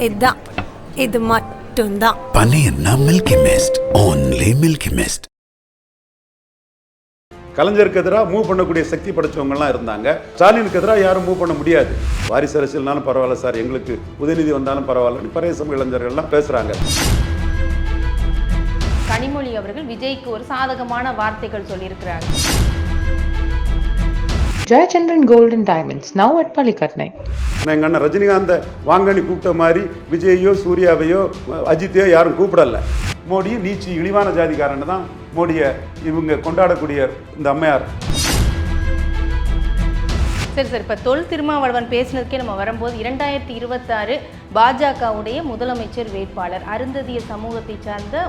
இதுதான், இது மட்டும்தான். பனையன்னா milky mist, only milky mist. கலைஞருக்கு எதிராக மூவ் பண்ணக்கூடிய சக்தி படைச்சவங்கலாம் இருந்தாங்க. ஸ்டாலினுக்கு எதிராக யாரும் மூவ் பண்ண முடியாது. வாரிசு அரசியல்னாலும் பரவாயில்ல சார், எங்களுக்கு உதயநிதி வந்தாலும் பரவாயில்ல, பழைய சமூக இளைஞர்கள்லாம் பேசுறாங்க. கனிமொழி அவர்கள் விஜய்க்கு ஒரு சாதகமான வார்த்தைகள் சொல்லியிருக்கிறாங்க. Jayachandran Gold and Diamonds, now at Palikatnai. எங்கள் அண்ணன் ரஜினிகாந்தை வாங்கன்னு கூப்பிட்ட மாதிரி விஜயையோ சூர்யாவையோ அஜித்தையோ யாரும் கூப்பிடல. மோடி நீச்சி இழிவான ஜாதிக்காரன்னு தான் மோடியை இவங்க கொண்டாடக்கூடிய இந்த அம்மையார். சரி சார், இப்போ தொல் திருமாவளவன் பேசினதுக்கே நம்ம வரும்போது 2026 பாஜகவுடைய முதலமைச்சர் வேட்பாளர் அருந்ததிய சமூகத்தை சார்ந்த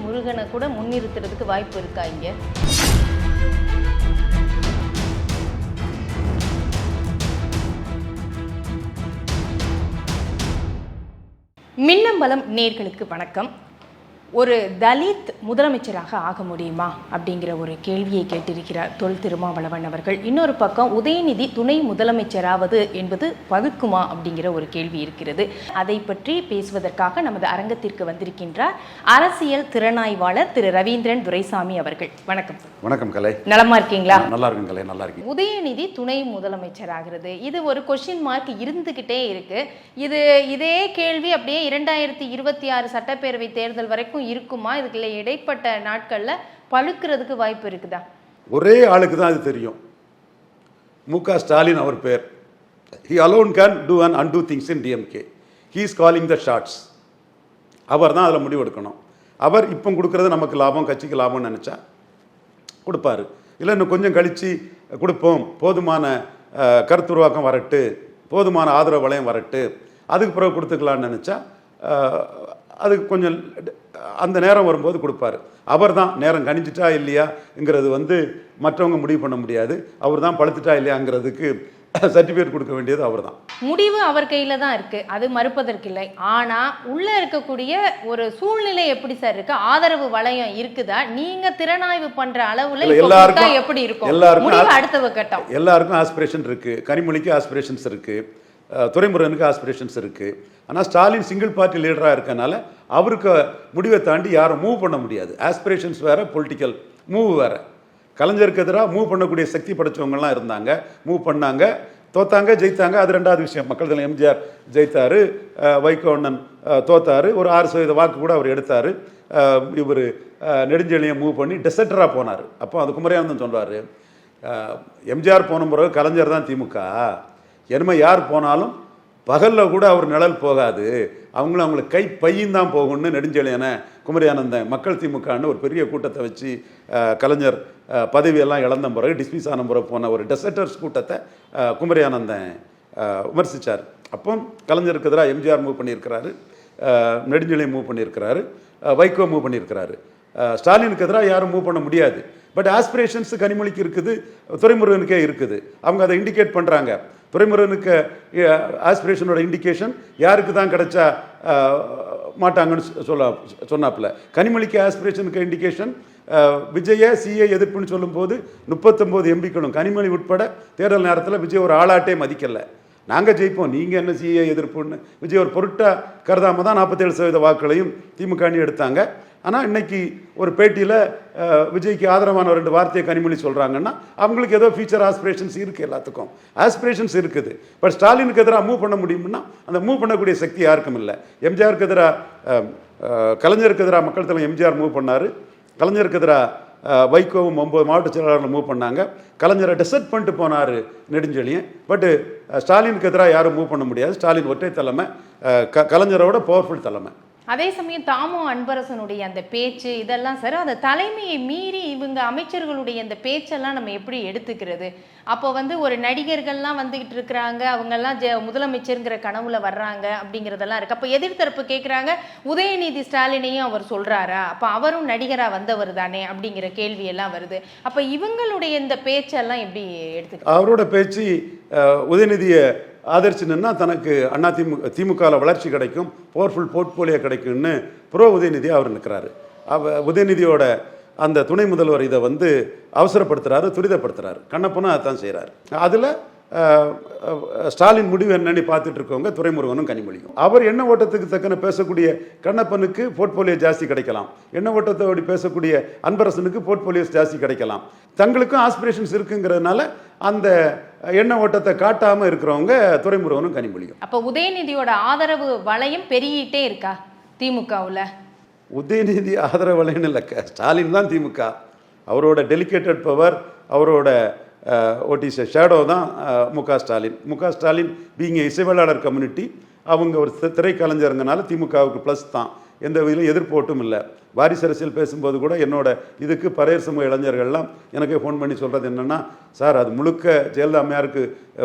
முருகனை கூட முன்னிறுத்துறதுக்கு வாய்ப்பு இருக்கா? இங்கே மின்னம்பலம் நேர்களுக்கு வணக்கம். ஒரு தலித் முதலமைச்சராக ஆக முடியுமா அப்படிங்கிற ஒரு கேள்வியை கேட்டிருக்கிறார் தொல் திருமாவளவன் அவர்கள். இன்னொரு பக்கம் உதயநிதி துணை முதலமைச்சராவது என்பது பகுக்குமா அப்படிங்கிற ஒரு கேள்வி இருக்கிறது. அதை பற்றி பேசுவதற்காக நமது அரங்கத்திற்கு வந்திருக்கின்றார் அரசியல் திறனாய்வாளர் திரு ரவீந்திரன் துரைசாமி அவர்கள். வணக்கம். வணக்கம் கலை. நலமா இருக்கீங்களா? நல்லா இருக்கும் கலை, நல்லா இருக்கு. உதயநிதி துணை முதலமைச்சர் ஆகிறது, இது ஒரு கொஸ்டின் மார்க் இருந்துகிட்டே இருக்கு. இதே கேள்வி அப்படியே 2026 சட்டப்பேரவை தேர்தல் வரைக்கும் இருக்குமா? இதுக்குள்ள இடைப்பட்ட நாட்கள்ல பழுக்கிறதுக்கு வாய்ப்பு இருக்குதா? ஒரே ஆளுக்கு தான் அது தெரியும். மு.க. ஸ்டாலின் அவர் பேர். He alone can do and undo things in DMK. He is calling the shots. அவர் தான் அதில் முடிவெடுக்கணும். அவர் இப்போ கொடுக்கறது நமக்கு லாபம், கட்சிக்கு லாபம்னு நினச்சா கொடுப்பாரு. இல்லை இன்னும் கொஞ்சம் கழித்து கொடுப்போம், போதுமான கருத்துருவாக்கம் வரட்டு, போதுமான ஆதரவு வளையம் வரட்டு, அதுக்கு பிறகு கொடுத்துக்கலான்னு நினச்சா அதுக்கு கொஞ்சம் அந்த நேரம் வரும்போது கொடுப்பாரு. அவர் தான் நேரம் கணிச்சிட்டா இல்லையாங்கிறது மற்றவங்க முடிவு பண்ண முடியாது. அவர் தான் பழுத்துட்டா இல்லையாங்கிறதுக்கு சர்டிஃபிகேட் கொடுக்க வேண்டியது அவர் தான். முடிவு அவர் கையில தான் இருக்கு, அது மறுப்பதற்கில்லை. ஆனா உள்ள இருக்கக்கூடிய ஒரு சூழ்நிலை எப்படி சார் இருக்கு? ஆதரவு வளையம் இருக்குதா? நீங்க திறனாய்வு பண்ற அளவுல எல்லாருக்கும் எப்படி இருக்கும்? எல்லாருக்கும் அடுத்த கட்டம். எல்லாருக்கும் ஆஸ்பிரேஷன் இருக்கு. கனிமொழிக்கு ஆஸ்பிரேஷன்ஸ் இருக்கு, துரைமுருகனுக்கு ஆஸ்பிரேஷன்ஸ் இருக்குது. ஆனால் ஸ்டாலின் சிங்கிள் பார்ட்டி லீடராக இருக்கனால அவருக்கு முடிவை தாண்டி யாரும் மூவ் பண்ண முடியாது. ஆஸ்பிரேஷன்ஸ் வேறு, பொலிட்டிக்கல் மூவ் வேறு. கலைஞருக்கு எதிராக மூவ் பண்ணக்கூடிய சக்தி படைச்சவங்கலாம் இருந்தாங்க, மூவ் பண்ணாங்க, தோத்தாங்க, ஜெயித்தாங்க. அது ரெண்டாவது விஷயம். மக்கள் தலைவர் எம்ஜிஆர் ஜெயித்தார், வைகோ அண்ணன் தோத்தார், ஒரு 6% வாக்கு கூட அவர் எடுத்தார். இவர் நெடுஞ்செழியை மூவ் பண்ணி டெசர்டராக போனார். அப்போ அது குமரியானந்தன் சொல்கிறார், எம்ஜிஆர் போன பிறகு கலைஞர் தான் திமுக, என்னமே யார் போனாலும் பகலில் கூட அவர் நிழல் போகாது, அவங்களுக்கு கை பையும் தான் போகும்னு நெடுஞ்செழியன குமரியானந்தன் மக்கள் திமுகன்னு ஒரு பெரிய கூட்டத்தை வச்சு கலைஞர் பதவியெல்லாம் இழந்த பிறகு டிஸ்மிஸ் ஆன பிறகு போன ஒரு டெசர்டர்ஸ் கூட்டத்தை குமரியானந்தன் விமர்சித்தார். அப்போ கலைஞருக்கு எதிராக எம்ஜிஆர் மூவ் பண்ணியிருக்கிறாரு, நெடுஞ்செழியன் மூவ் பண்ணியிருக்கிறாரு, வைகோ மூவ் பண்ணியிருக்கிறாரு. ஸ்டாலினுக்கு எதிராக யாரும் மூவ் பண்ண முடியாது. பட் ஆஸ்பிரேஷன்ஸ் கனிமொழிக்கு இருக்குது, துரைமுருகனுக்கே இருக்குது. அவங்க அதை இண்டிகேட் பண்ணுறாங்க. துரைமுருகனுக்கு ஆஸ்பிரேஷனோட இண்டிகேஷன் யாருக்கு தான் கிடைச்சா மாட்டாங்கன்னு சொன்னாப்புல. கனிமொழிக்கு ஆஸ்பிரேஷனுக்கு இண்டிகேஷன் விஜயை சிஏ எதிர்ப்புன்னு சொல்லும்போது 39 எம்பிக்களும் கனிமொழி உட்பட தேர்தல் நேரத்தில் விஜய் ஒரு ஆளாட்டே மதிக்கலை. நாங்கள் ஜெயிப்போம், நீங்கள் என்ன சிஏ எதிர்ப்புன்னு விஜய் ஒரு பொருட்டாக கருதாமல் தான் 47% வாக்குகளையும் திமுக எடுத்தாங்க. ஆனால் இன்னைக்கு ஒரு பேட்டியில் விஜய்க்கு ஆதரவான 2 வார்த்தையை கனிமொழி சொல்கிறாங்கன்னா அவங்களுக்கு ஏதோ ஃபியூச்சர் ஆஸ்பிரேஷன்ஸ் இருக்குது, எல்லாத்துக்கும் ஆஸ்பிரேஷன்ஸ் இருக்குது. பட் ஸ்டாலினுக்கு எதிராக மூவ் பண்ண முடியும்னா அந்த மூவ் பண்ணக்கூடிய சக்தி யாருக்கும் இல்லை. எம்ஜிஆருக்கு எதிராக கலைஞருக்கு எதிராக மக்கள் தலைவர் எம்ஜிஆர் மூவ் பண்ணார், கலைஞருக்கு எதிராக வைகோவும் 9 மாவட்ட செயலாளர்கள் மூவ் பண்ணாங்க, கலைஞரை டெசர்ட் பண்ணிட்டு போனார் நெடுஞ்செழியன். பட்டு ஸ்டாலினுக்கு எதிராக யாரும் மூவ் பண்ண முடியாது. ஸ்டாலின் ஒற்றை தலைமை, கலைஞரோட பவர்ஃபுல் தலைமை. அதே சமயம் தாமோ அன்பரசனுடைய அந்த பேச்சு இதெல்லாம் சார், அந்த தலைமையை மீறி இவங்க அமைச்சர்களுடைய அந்த பேச்செல்லாம் நம்ம எப்படி எடுத்துக்கிறது? அப்போ ஒரு நடிகர்கள்லாம் வந்துகிட்டு இருக்கிறாங்க, அவங்கெல்லாம் முதலமைச்சருங்கிற கனவுல வர்றாங்க அப்படிங்கிறதெல்லாம் இருக்கு. அப்போ எதிர்த்தரப்பு கேட்குறாங்க, உதயநிதி ஸ்டாலினையும் அவர் சொல்றாரா, அப்போ அவரும் நடிகராக வந்தவர் தானே அப்படிங்கிற கேள்வி எல்லாம் வருது. அப்போ இவங்களுடைய இந்த பேச்செல்லாம் எப்படி எடுத்துக்க? அவரோட பேச்சு உதயநிதியை ஆதரிச்சுன்னா தனக்கு திமுகவில் வளர்ச்சி கிடைக்கும், பவர்ஃபுல் போர்ட்போலியோ கிடைக்கும்னு உதயநிதியாக அவர் நிற்கிறாரு. உதயநிதியோட அந்த துணை முதல்வர் இதை அவசரப்படுத்துகிறாரு, துரிதப்படுத்துகிறாரு. கண்ணப்பனும் அதான் செய்கிறாரு. அதில் ஸ்டாலின் முடிவு என்னன்னு பார்த்துட்டு இருக்கவங்க துரைமுருகனும் கனிமொழியும். அவர் எண்ண ஓட்டத்துக்கு தக்கன பேசக்கூடிய கண்ணப்பனுக்கு போர்ட்போலியோ ஜாஸ்தி கிடைக்கலாம், எண்ண ஓட்டத்தோடு பேசக்கூடிய அன்பரசனுக்கு போர்ட்போலியோஸ் ஜாஸ்தி கிடைக்கலாம். தங்களுக்கும் ஆஸ்பிரேஷன்ஸ் இருக்குங்கிறதுனால அந்த எண்ண ஓட்டத்தை காட்டாமல் இருக்கிறவங்க துரைமுருகனும் கனிமொழியும். அப்போ உதயநிதியோட ஆதரவு வளையம் பெருகிட்டே இருக்கா திமுகவில்? உதயநிதி ஆதரவு வளையன்னு இல்லை, ஸ்டாலின் தான் திமுக. அவரோட டெலிகேட்டட் பவர், அவரோட ஓடிசி ஷேடோ தான் முக ஸ்டாலின் பீங்க இசைவாளர் கம்யூனிட்டி, அவங்க ஒரு திரைக்கலைஞருங்கனால திமுகவுக்கு ப்ளஸ் தான், எந்த வகையிலும் எதிர்ப்போட்டும் இல்லை. வாரிசு அரசியல் பேசும்போது கூட என்னோட இதுக்கு பரையர் சமூக இளைஞர்கள்லாம் எனக்கு ஃபோன் பண்ணி சொல்கிறது என்னென்னா, சார் அது முழுக்க ஜெயலலிதா அம்மையாருக்கு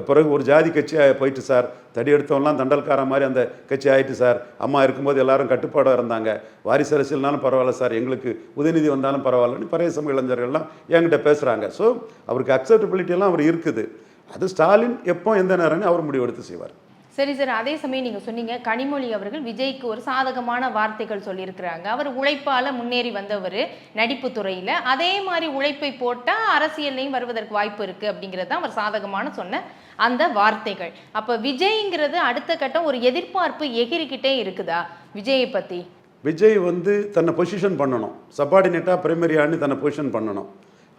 பிறகு ஒரு ஜாதி கட்சியாக போயிட்டு சார், தடி எடுத்தவங்களாம் தண்டல்கார மாதிரி அந்த கட்சி ஆயிட்டு சார், அம்மா இருக்கும்போது எல்லாரும் கட்டுப்பாடாக இருந்தாங்க, வாரிசு அரசியல்னாலும் பரவாயில்ல சார், எங்களுக்கு உதயநிதி வந்தாலும் பரவாயில்லன்னு பரையர் சமூக இளைஞர்கள்லாம் என்கிட்ட பேசுகிறாங்க. ஸோ அவருக்கு அக்செப்டபிலிட்டியெல்லாம் அவர் இருக்குது. அது ஸ்டாலின் எப்போ எந்த நேரம்னு அவர் முடிவெடுத்து செய்வார். சரி சார், அதே சமயம் நீங்கள் சொன்னீங்க கனிமொழி அவர்கள் விஜய்க்கு ஒரு சாதகமான வார்த்தைகள் சொல்லியிருக்கிறாங்க. அவர் உழைப்பால் முன்னேறி வந்தவர் நடிப்பு துறையில், அதே மாதிரி உழைப்பை போட்டால் அரசியல்லையும் வருவதற்கு வாய்ப்பு இருக்குது அப்படிங்கிறது தான் அவர் சாதகமான சொன்ன அந்த வார்த்தைகள். அப்போ விஜய்ங்கிறது அடுத்த கட்டம் ஒரு எதிர்பார்ப்பு எகிரிக்கிட்டே இருக்குதா விஜயை பற்றி? விஜய் தன்னை பொசிஷன் பண்ணணும், சப்பார்டினேட்டாக பிரைமரியான்னு தன்னை பொசிஷன் பண்ணணும்.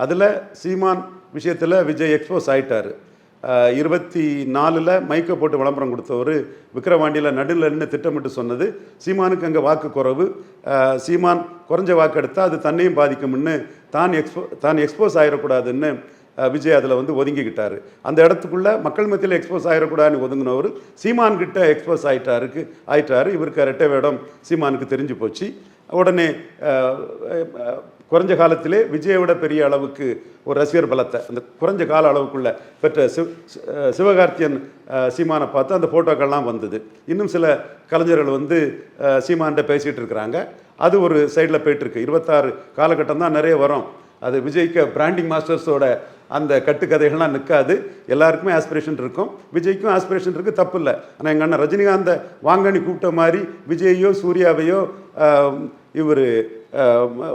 அதில் சீமான் விஷயத்தில் விஜய் எக்ஸ்போஸ் ஆகிட்டார். 24 மைக்க போட்டு விளம்பரம் கொடுத்தவர் விக்கிரவாண்டியில் நடுவில் நின்று திட்டமிட்டு சொன்னது சீமானுக்கு அங்கே வாக்கு குறைவு, சீமான் குறைஞ்ச வாக்கு எடுத்தால் அது தன்னையும் பாதிக்கும்னு தான் எக்ஸ்போஸ் ஆகிடக்கூடாதுன்னு விஜய் அதில் ஒதுங்கிக்கிட்டார். அந்த இடத்துக்குள்ளே மக்கள் மத்தியில் எக்ஸ்போஸ் ஆகிடக்கூடாதுன்னு ஒதுங்கினவர் சீமான்கிட்ட எக்ஸ்போஸ் ஆயிட்டார். இவருக்கு ரெட்டை வேடம் சீமானுக்கு தெரிஞ்சு போச்சு. உடனே குறைஞ்ச காலத்திலே விஜயோட பெரிய அளவுக்கு ஒரு ரசிகர் பலத்தை அந்த குறைஞ்ச கால அளவுக்குள்ள பெற்ற சிவகார்த்தியன் சீமானை பார்த்து அந்த ஃபோட்டோக்கள்லாம் வந்தது. இன்னும் சில கலைஞர்கள் சீமான்கிட்ட பேசிகிட்டு இருக்கிறாங்க. அது ஒரு சைடில் போயிட்டுருக்கு. 26 காலகட்டம் தான் நிறைய வரும். அது விஜய்க்கு பிராண்டிங் மாஸ்டர்ஸோட அந்த கட்டுக்கதைகள்லாம் நிற்காது. எல்லாருக்குமே ஆஸ்பிரேஷன் இருக்கும், விஜய்க்கும் ஆஸ்பிரேஷன் இருக்குது, தப்பு இல்லை. ஆனால் எங்கள் அண்ணன் ரஜினிகாந்த வாங்கனி கூப்பிட்ட மாதிரி விஜயையோ சூர்யாவையோ இவர்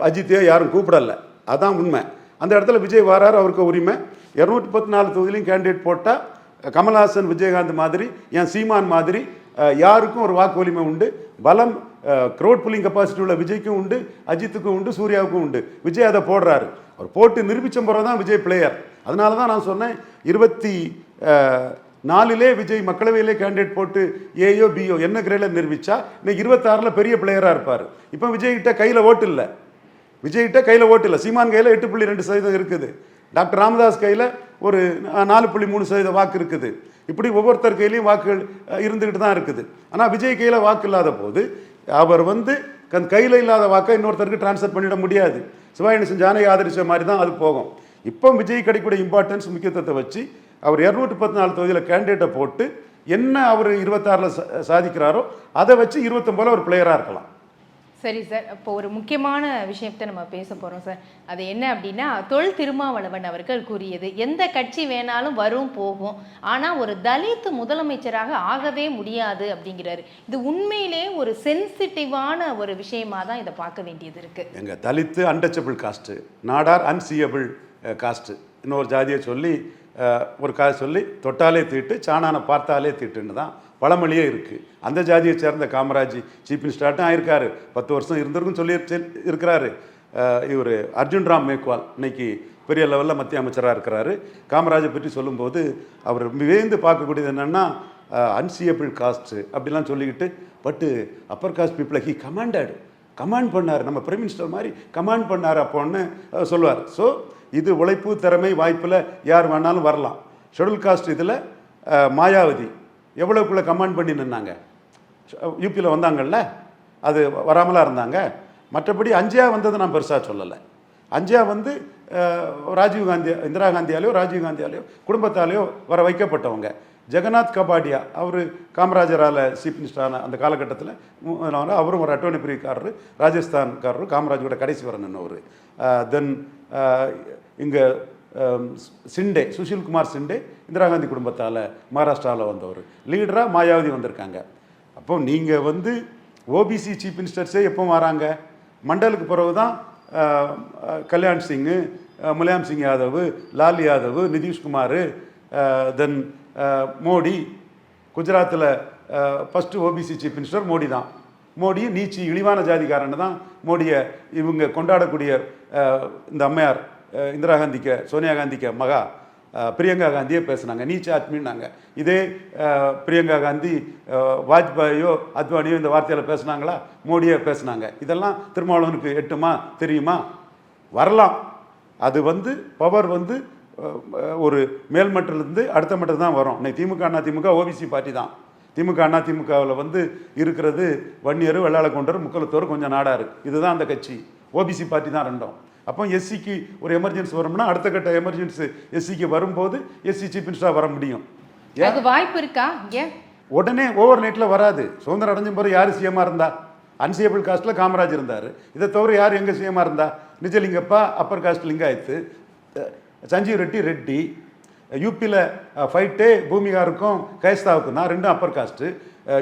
அஜித்தையோ யாரும் கூப்பிடலை, அதான் உண்மை. அந்த இடத்துல விஜய் வராரு, அவருக்கு உரிமை. 214 தொகுதியிலையும் கேண்டிடேட் போட்டால் கமல்ஹாசன் விஜயகாந்த் மாதிரி என் சீமான் மாதிரி யாருக்கும் ஒரு வாக்கு வலிமை உண்டு. பலம் க்ரௌட் புல்லிங் கெப்பாசிட்டி உள்ள விஜய்க்கும் உண்டு, அஜித்துக்கும் உண்டு, சூர்யாவுக்கும் உண்டு. விஜய் அதை போடுறாரு. அவர் போட்டு நிரூபித்த முறை தான் விஜய் பிளேயர். அதனால தான் நான் சொன்னேன் 24 விஜய் மக்களவையிலே கேண்டிடேட் போட்டு ஏயோ பியோ என்ன கிரேடில் நிரூபிச்சா இன்னைக்கு 26 பெரிய பிளேயராக இருப்பார். இப்போ விஜய்கிட்ட கையில் ஓட்டு இல்லை, சீமான் கையில் 8.2% இருக்குது, டாக்டர் ராமதாஸ் கையில் ஒரு 4.3% வாக்கு இருக்குது. இப்படி ஒவ்வொருத்தர் கையிலையும் வாக்குகள் இருந்துக்கிட்டு தான் இருக்குது. ஆனால் விஜய் கையில் வாக்கு இல்லாத போது அவர் கையில் இல்லாத வாக்கை இன்னொருத்தருக்கு டிரான்ஸ்ஃபர் பண்ணிட முடியாது. சிவாயணேசன் ஜானகி ஆதரிச்ச மாதிரி தான் அது போகும். இப்போ விஜய் கிடைக்கக்கூடிய இம்பார்ட்டன்ஸ் முக்கியத்துவத்தை வச்சு அவர் 214 தொகுதியில் கேண்டிடேட்டை போட்டு என்ன அவர் 26 சாதிக்கிறாரோ அதை வச்சு 29 ஒரு பிளேயராக இருக்கலாம். சரி சார், இப்போ ஒரு முக்கியமான விஷயத்தை நம்ம பேச போகிறோம் சார். அது என்ன அப்படின்னா, தொல் திருமாவளவன் அவர்கள் கூறியது, எந்த கட்சி வேணாலும் வரும் போகும், ஆனால் ஒரு தலித் முதலமைச்சராக ஆகவே முடியாது அப்படிங்கிறாரு. இது உண்மையிலே ஒரு சென்சிட்டிவான ஒரு விஷயமா தான் இதை பார்க்க வேண்டியது இருக்குது. எங்கள் Dalit untouchable caste, Nadar unseeable caste, இன்னொரு ஜாதியை சொல்லி ஒரு சொல்லி தொட்டாலே தீட்டு, சாணானை பார்த்தாலே தீட்டுன்னு தான் பழமொழியே இருக்குது. அந்த ஜாதியை சேர்ந்த காமராஜ் சீஃப் மினிஸ்டராட்டும் ஆயிருக்காரு, 10 வருஷம் இருந்திருக்குன்னு சொல்லி இருக்கிறாரு. இவர் அர்ஜுன் ராம் மேக்வால் இன்னைக்கு பெரிய லெவலில் மத்திய அமைச்சராக இருக்கிறாரு. காமராஜை பற்றி சொல்லும்போது அவர் வியந்து பார்க்கக்கூடியது என்னென்னா அன்சியபிள் காஸ்ட்டு அப்படிலாம் சொல்லிக்கிட்டு, பட்டு அப்பர் காஸ்ட் பீப்புளை கமாண்ட் பண்ணார், நம்ம பிரைம் மினிஸ்டர் மாதிரி கமாண்ட் பண்ணார் அப்போன்னு சொல்லுவார். ஸோ இது உழைப்பு, திறமை, வாய்ப்பில் யார் வேணாலும் வரலாம். ஷெட்யூல் காஸ்ட் இதில் மாயாவதி எவ்வளோக்குள்ளே கமாண்ட் பண்ணி நின்னாங்க, யூபியில் வந்தாங்கல்ல, அது வராமலாக இருந்தாங்க. மற்றபடி அஞ்சியா வந்தது நான் பெருசாக சொல்லலை. அஞ்சியா ராஜீவ்காந்தி, இந்திரா காந்தியாலேயோ ராஜீவ்காந்தியாலேயோ குடும்பத்தாலேயோ வர வைக்கப்பட்டவங்க. ஜெகநாத் கபாடியா அவர் காமராஜரால் சீஃப் மினிஸ்டரான அந்த காலகட்டத்தில் அவரும் ஒரு அட்டோர்னி பிரிவுக்காரர், ராஜஸ்தான்காரர், காமராஜோட கடைசி வர நின்றவர். தென் இங்கே சிண்டே, சுஷில்குமார் சிண்டே இந்திரா காந்தி குடும்பத்தால் மகாராஷ்டிராவில் வந்தவர். லீடராக மாயாவதி வந்திருக்காங்க. அப்போ நீங்கள் ஓபிசி சீஃப் மினிஸ்டர்ஸே எப்போ வராங்க? மண்டலுக்கு பிறகு தான் கல்யாண் சிங்கு, முலாயம் சிங் யாதவ், லால் யாதவ், நிதிஷ்குமார், தென் மோடி, குஜராத்தில் first OBC chief minister Modi தான். மோடி நீச்சி இழிவான ஜாதிக்காரன்னு தான் மோடியை இவங்க கொண்டாடக்கூடிய இந்த அம்மையார் இந்திரா காந்திக்கு, சோனியா காந்திக்கு மகா பிரியங்கா காந்தியே பேசுனாங்க, நீச்ச ஆத்மின்னாங்க. இதே பிரியங்கா காந்தி வாஜ்பாயோ அத்வானியோ இந்த வார்த்தையில் பேசுனாங்களா? மோடியே பேசுனாங்க. இதெல்லாம் திருமாவளவனுக்கு எட்டுமா, தெரியுமா? வரலாம். அது பவர் ஒரு மேல்மட்டிலிருந்து அடுத்த மட்டம் தான் வரும். இன்னைக்கு திமுக அதிமுக ஓபிசி பார்ட்டி தான். திமுக அதிமுகவில் இருக்கிறது வன்னியர், வெள்ளாள கவுண்டர், முக்கலத்தோர், கொஞ்சம் நாடார். இதுதான் அந்த கட்சி. ஓபிசி பார்ட்டி தான் ரெண்டும். அப்போ எஸ்சிக்கு ஒரு எமர்ஜென்சி வரும்னா அடுத்த கட்ட எமர்ஜென்சி எஸ்சிக்கு வரும்போது எஸ்சி சீஃப் மினிஸ்டராக வர முடியும். வாய்ப்பு இருக்கா? உடனே ஓவர் நைட்டில் வராது. சுதந்திரம் அடைஞ்ச போது யார் சிஎம்மாக இருந்தா? அன்சியபிள் காஸ்ட்டில் காமராஜ் இருந்தார். இதை தவிர யார் எங்கே சிஎம்மாக இருந்தா? Nijalingappa upper caste Lingayat, Sanjeev Reddy. யூபியில் ஃபைட்டே பூமிகாருக்கும் கைஸ்தாவுக்கும் தான், ரெண்டும் அப்பர் காஸ்ட்டு.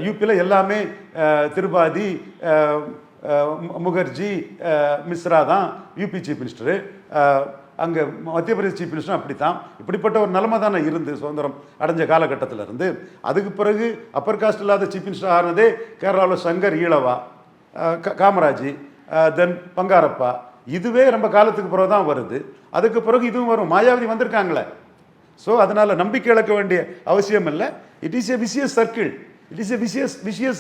யூபியில் எல்லாமே திரிபாதி, முகர்ஜி, மிஸ்ரா தான் யூபி சீஃப் மினிஸ்டரு. அங்கே மத்திய பிரதேச சீஃப் மினிஸ்டரும் அப்படித்தான். இப்படிப்பட்ட ஒரு நிலைமை தானே இருந்து சுதந்திரம் அடைஞ்ச காலகட்டத்தில் இருந்து. அதுக்கு பிறகு அப்பர் காஸ்ட் இல்லாத சீஃப் மினிஸ்டர் ஆனதே கேரளாவில் சங்கர் ஈழவா, காமராஜ், தென் பங்காரப்பா. இதுவே ரொம்ப காலத்துக்கு பிறகு தான் வருது. அதுக்கு பிறகு இதுவும் வரும். மாயாவதி வந்திருக்காங்களே. ஸோ அதனால் நம்பிக்கை இழக்க வேண்டிய அவசியம் இல்லை. It is a vicious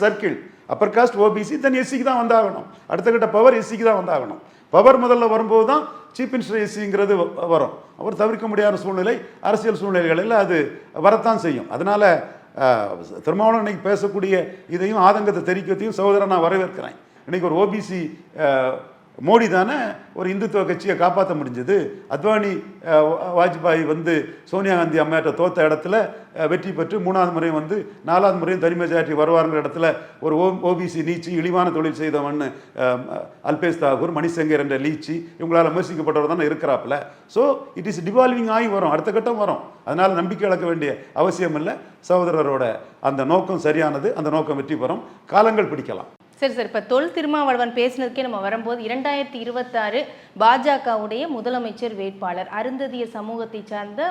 circle. Upper caste OBC then எஸ்சிக்கு தான் வந்தாகணும். அடுத்த கட்ட பவர் எஸ்சிக்கு தான் வந்தாகணும். பவர் முதல்ல வரும்போது தான் சீஃப் மினிஸ்டர் எஸ்சிங்கிறது வரும். அவர் தவிர்க்க முடியாத சூழ்நிலை, அரசியல் சூழ்நிலைகளில் அது வரத்தான் செய்யும். அதனால திருமாவளவன் இன்னைக்கு பேசக்கூடிய இதையும் ஆதங்கத்தை தெரிவிக்கத்தையும் சகோதரன் நான் வரவேற்கிறேன். இன்னைக்கு ஒரு ஓபிசி மோடி தானே ஒரு இந்துத்துவ கட்சியை காப்பாற்ற முடிஞ்சது. அத்வானி, வாஜ்பாய் சோனியா காந்தி அம்மையாட்ட தோத்த இடத்துல வெற்றி பெற்று 3வது முறையும் 4வது முறையும் தனி மெஜாரிட்டி வருவாருங்கிற இடத்துல ஒரு ஓபிசி நீச்சி இழிவான தொழில் செய்தவன் அல்பேஷ் தாகூர், மணிசங்கர் என்ற லீச்சி இவங்களால் விமர்சிக்கப்பட்டவர் தானே இருக்கிறாப்புல. ஸோ இட் இஸ் டிவால்விங் ஆகி வரும், அடுத்த கட்டம் வரும். அதனால் நம்பிக்கை இழக்க வேண்டிய அவசியம் இல்லை. சகோதரரோட அந்த நோக்கம் சரியானது. அந்த நோக்கம் வெற்றி பெறும். காலங்கள் பிடிக்கலாம். சரி சார், இப்போ தொல் திருமாவளவன் பேசினதுக்கே நம்ம வரும்போது 2026 பாஜகவுடைய முதலமைச்சர் வேட்பாளர் அருந்ததிய சமூகத்தை சார்ந்த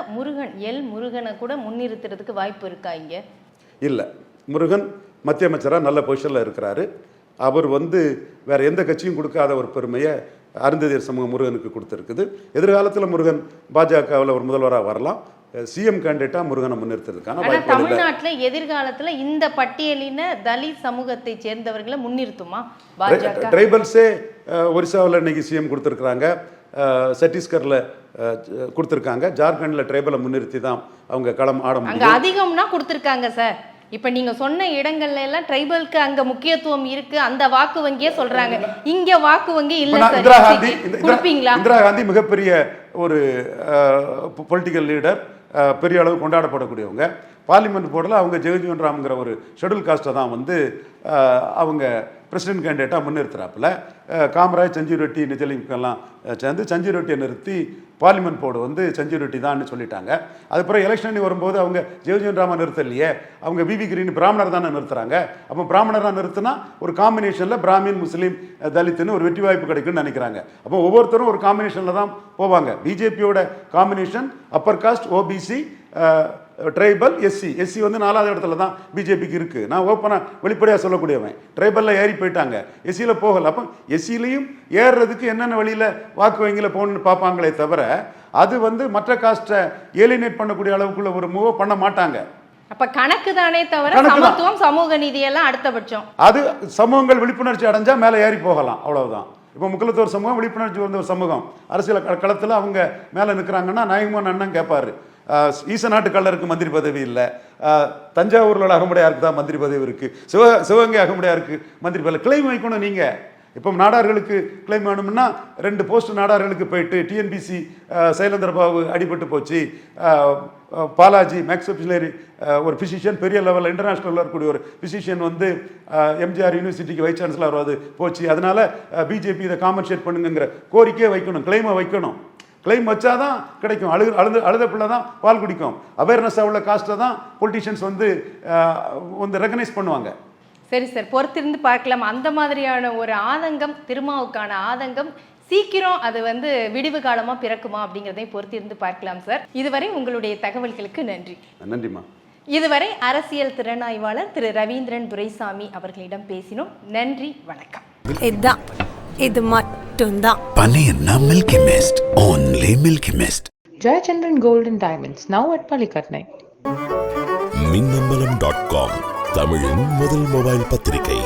முருகனை கூட முன்னிறுத்துறதுக்கு வாய்ப்பு இருக்கா? இங்கே இல்லை. முருகன் மத்திய அமைச்சராக நல்ல பொசிஷனில் இருக்கிறாரு. அவர் வேற எந்த கட்சியும் கொடுக்காத ஒரு பெருமையை அருந்ததியர் சமூகம் முருகனுக்கு கொடுத்துருக்குது. எதிர்காலத்தில் முருகன் பாஜகவில் ஒரு முதல்வராக வரலாம். சிஎம் கேண்டிடேட்டா முருகனை முன்னிறுத்துறதுக்கான வாய்ப்பு. தமிழ்நாட்டில் எதிர்காலத்தில் இந்த பட்டியலின தலித் சமூகத்தை சேர்ந்தவர்களை முன்னிறுத்துமா பாஜக? ட்ரைபல்ஸே ஒரிசாவில் இன்னைக்கு சிஎம் கொடுத்துருக்குறாங்க, சத்தீஸ்கரில் கொடுத்துருக்காங்க, ஜார்க்கண்டில் ட்ரைபலை முன்னிறுத்தி தான் அவங்க களம் ஆட முடியும். அங்கே அதிகம்னா கொடுத்துருக்காங்க சார். இப்ப நீங்க சொன்ன இடங்கள்ல எல்லாம் ட்ரைபலுக்கு அங்க முக்கியத்துவம் இருக்கு, அந்த வாக்கு வங்கியே சொல்றாங்க. இங்க வாக்கு வங்கி இல்ல சார். இந்திரா காந்தி மிகப்பெரிய ஒரு பொலிட்டிக்கல் லீடர், பெரிய அளவு கொண்டாடப்படக்கூடியவங்க. பார்லிமெண்ட் போர்டில் அவங்க ஜெகஜீவன் ராம்ங்கிற ஒரு ஷெட்யூல் காஸ்ட்டை தான் அவங்க பிரசிடென்ட் கேண்டிடேட்டாக முன்னிறுத்துறாப்புல. காமராஜ், சஞ்சீவ் ரெட்டி, நிஜலிங்கெல்லாம் சேர்ந்து சஞ்சீவ் ரெட்டியை நிறுத்தி பார்லிமெண்ட் போர்டு சஞ்சீவ் ரெட்டி தான் சொல்லிட்டாங்க. அதுக்கப்புறம் எலெக்ஷன் வரும்போது அவங்க ஜெகஜீவன் ராம நிறுத்தலையே, அவங்க பிவி கிரீன் பிராமணர் தானே நிறுத்துறாங்க. அப்போ பிராமணராக நிறுத்தினா ஒரு காம்பினேஷனில் பிராமின், முஸ்லீம், தலித்துன்னு ஒரு வெற்றி வாய்ப்பு கிடைக்குன்னு நினைக்கிறாங்க. அப்போ ஒவ்வொருத்தரும் ஒரு காம்பினேஷனில் தான் போவாங்க. பிஜேபியோட combination upper caste, OBC, tribal, SC. 4வது இடத்துல தான் பிஜேபிக்கு இருக்கு. நான் ஓப்பனாக வெளிப்படையாக சொல்லக்கூடியவன். ட்ரைபலில் ஏறி போயிட்டாங்க, எஸ்சியில் போகல. அப்போ எஸ்சிலையும் ஏறுறதுக்கு என்னென்ன வழியில் வாக்கு வங்கியில் போகணுன்னு பார்ப்பாங்களே தவிர அது மற்ற காஸ்ட்டை ஏலினேட் பண்ணக்கூடிய அளவுக்குள்ள ஒரு மூவ் பண்ண மாட்டாங்க. அப்ப கணக்கு தானே தவிர சமத்துவம், சமூக நீதியெல்லாம் அடுத்தபட்சம். அது சமூகங்கள் விழிப்புணர்ச்சி அடைஞ்சா மேலே ஏறி போகலாம், அவ்வளவுதான். இப்போ முக்கலத்தோர் சமூகம் விழிப்புணர்ச்சி வந்த ஒரு சமூகம். அரசியல் களத்தில் அவங்க மேலே நிற்கிறாங்கன்னா நாயகமோகன் அண்ணன் கேட்பாரு, ஈச நாட்டு கல்லருக்கு மந்திரி பதவி இல்லை, தஞ்சாவூரில் அகமுடையாருக்கு தான் மந்திரி பதவி இருக்கு, சிவகங்கை அகமுடையாருக்கு மந்திரி பதவி. கிளைம் வைக்கணும் நீங்கள். இப்போ நாடார்களுக்கு கிளைம் வேணும்னா 2 போஸ்ட் நாடார்களுக்கு போயிட்டு டிஎன்பிசி சைலேந்திரபாபு அடிபட்டு போச்சு, பாலாஜி மேக்ஸிலரி ஒரு பிசிஷியன், பெரிய லெவலில் இன்டர்நேஷ்னலில் இருக்கக்கூடிய ஒரு பிசிஷியன் எம்ஜிஆர் யூனிவர்சிட்டிக்கு வைஸ் சான்சலர் போச்சு. அதனால பிஜேபி இதை காம்பன்சேட் பண்ணுங்கிற கோரிக்கையை வைக்கணும், கிளைமை வைக்கணும். கிளைம் வச்சாதான் கிடைக்கும். அழுத பிள்ளை தான் பால் குடிக்கும். அவேர்னஸாக உள்ள காஸ்ட்டை தான் பொலிட்டிஷியன்ஸ் ரெகனைஸ் பண்ணுவாங்க. சரி சார், பொறுத்திருந்து பார்க்கலாம். அந்த மாதிரியான ஒரு ஆதங்கம், திருமாவுக்கான ஆதங்கம் சீக்கிரம் அது விடிவு காலமாக பிறக்குமா அப்படிங்கிறதையும் பொறுத்திருந்து பார்க்கலாம் சார். இதுவரை உங்களுடைய தகவல்களுக்கு நன்றி. நன்றிம்மா. இதுவரை அரசியல் திறனாய்வாளர் திரு ரவீந்திரன் துரைசாமி அவர்களிடம் பேசினோம். நன்றி, வணக்கம். இதுதான், இது மட்டும்தான். Paneerna Milky Mist. Only Milky Mist. Jayachandran Gold and Diamonds, now at Palikatnai. மின்னம்பலம்.com தமிழின் முதல் மொபைல் பத்திரிகை.